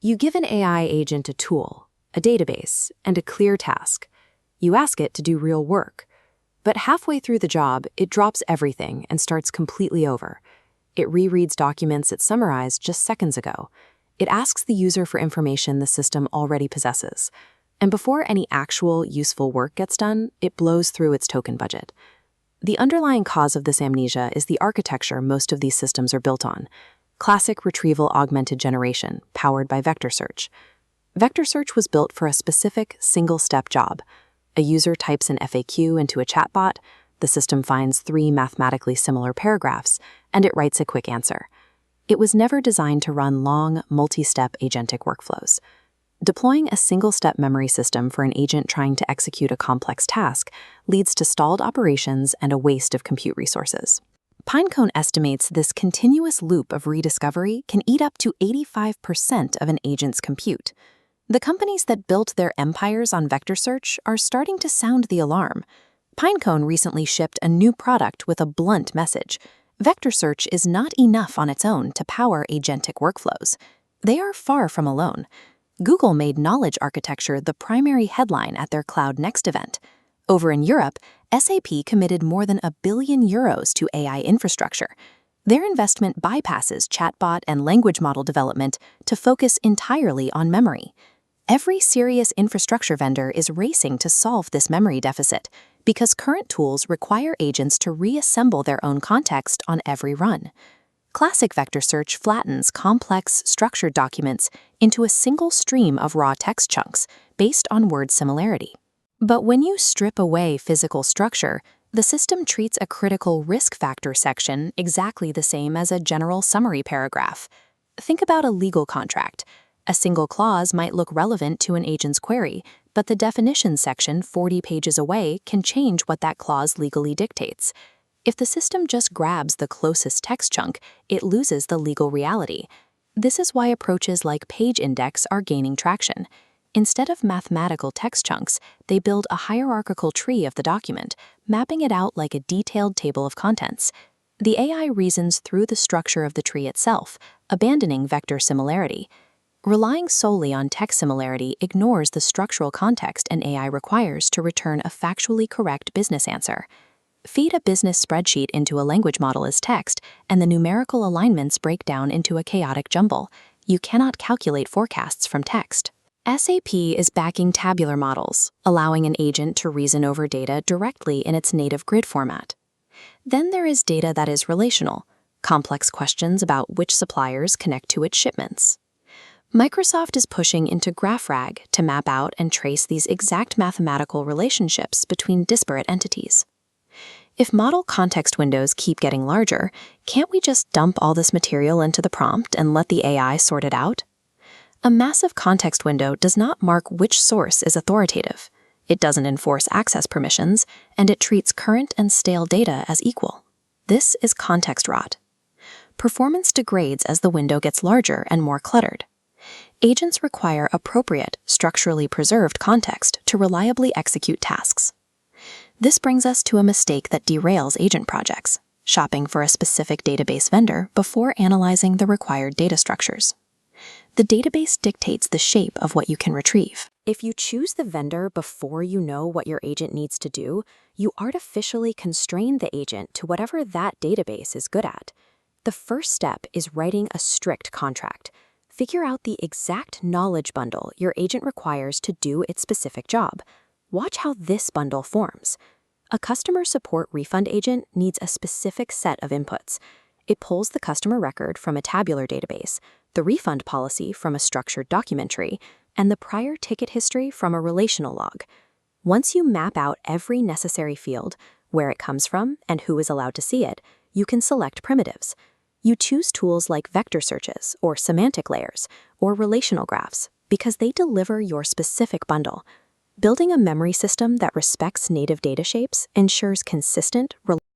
You give an AI agent a tool, a database, and a clear task. You ask it to do real work. But halfway through the job, it drops everything and starts completely over. It rereads documents it summarized just seconds ago. It asks the user for information the system already possesses. And before any actual, useful work gets done, it blows through its token budget. The underlying cause of this amnesia is the architecture most of these systems are built on. Classic retrieval augmented generation, powered by vector search. Vector search was built for a specific, single-step job. A user types an FAQ into a chatbot, the system finds 3 mathematically similar paragraphs, and it writes a quick answer. It was never designed to run long, multi-step agentic workflows. Deploying a single-step memory system for an agent trying to execute a complex task leads to stalled operations and a waste of compute resources. Pinecone estimates this continuous loop of rediscovery can eat up to 85% of an agent's compute. The companies that built their empires on vector search are starting to sound the alarm. Pinecone recently shipped a new product with a blunt message. Vector search is not enough on its own to power agentic workflows. They are far from alone. Google made knowledge architecture the primary headline at their Cloud Next event. Over in Europe, SAP committed more than €1 billion to AI infrastructure. Their investment bypasses chatbot and language model development to focus entirely on memory. Every serious infrastructure vendor is racing to solve this memory deficit because current tools require agents to reassemble their own context on every run. Classic vector search flattens complex, structured documents into a single stream of raw text chunks based on word similarity. But when you strip away physical structure, the system treats a critical risk factor section exactly the same as a general summary paragraph. Think about a legal contract. A single clause might look relevant to an agent's query, but the definitions section 40 pages away can change what that clause legally dictates. If the system just grabs the closest text chunk, it loses the legal reality. This is why approaches like page index are gaining traction. Instead of mathematical text chunks, they build a hierarchical tree of the document, mapping it out like a detailed table of contents. The AI reasons through the structure of the tree itself, abandoning vector similarity. Relying solely on text similarity ignores the structural context an AI requires to return a factually correct business answer. Feed a business spreadsheet into a language model as text, and the numerical alignments break down into a chaotic jumble. You cannot calculate forecasts from text. SAP is backing tabular models, allowing an agent to reason over data directly in its native grid format. Then there is data that is relational, complex questions about which suppliers connect to its shipments. Microsoft is pushing into GraphRag to map out and trace these exact mathematical relationships between disparate entities. If model context windows keep getting larger, can't we just dump all this material into the prompt and let the AI sort it out? A massive context window does not mark which source is authoritative. It doesn't enforce access permissions, and it treats current and stale data as equal. This is context rot. Performance degrades as the window gets larger and more cluttered. Agents require appropriate, structurally preserved context to reliably execute tasks. This brings us to a mistake that derails agent projects, shopping for a specific database vendor before analyzing the required data structures. The database dictates the shape of what you can retrieve. If you choose the vendor before you know what your agent needs to do, you artificially constrain the agent to whatever that database is good at. The first step is writing a strict contract. Figure out the exact knowledge bundle your agent requires to do its specific job. Watch how this bundle forms. A customer support refund agent needs a specific set of inputs. It pulls the customer record from a tabular database, the refund policy from a structured document tree, and the prior ticket history from a relational log. Once you map out every necessary field, where it comes from, and who is allowed to see it, you can select primitives. You choose tools like vector searches, or semantic layers, or relational graphs, because they deliver your specific bundle. Building a memory system that respects native data shapes ensures consistent,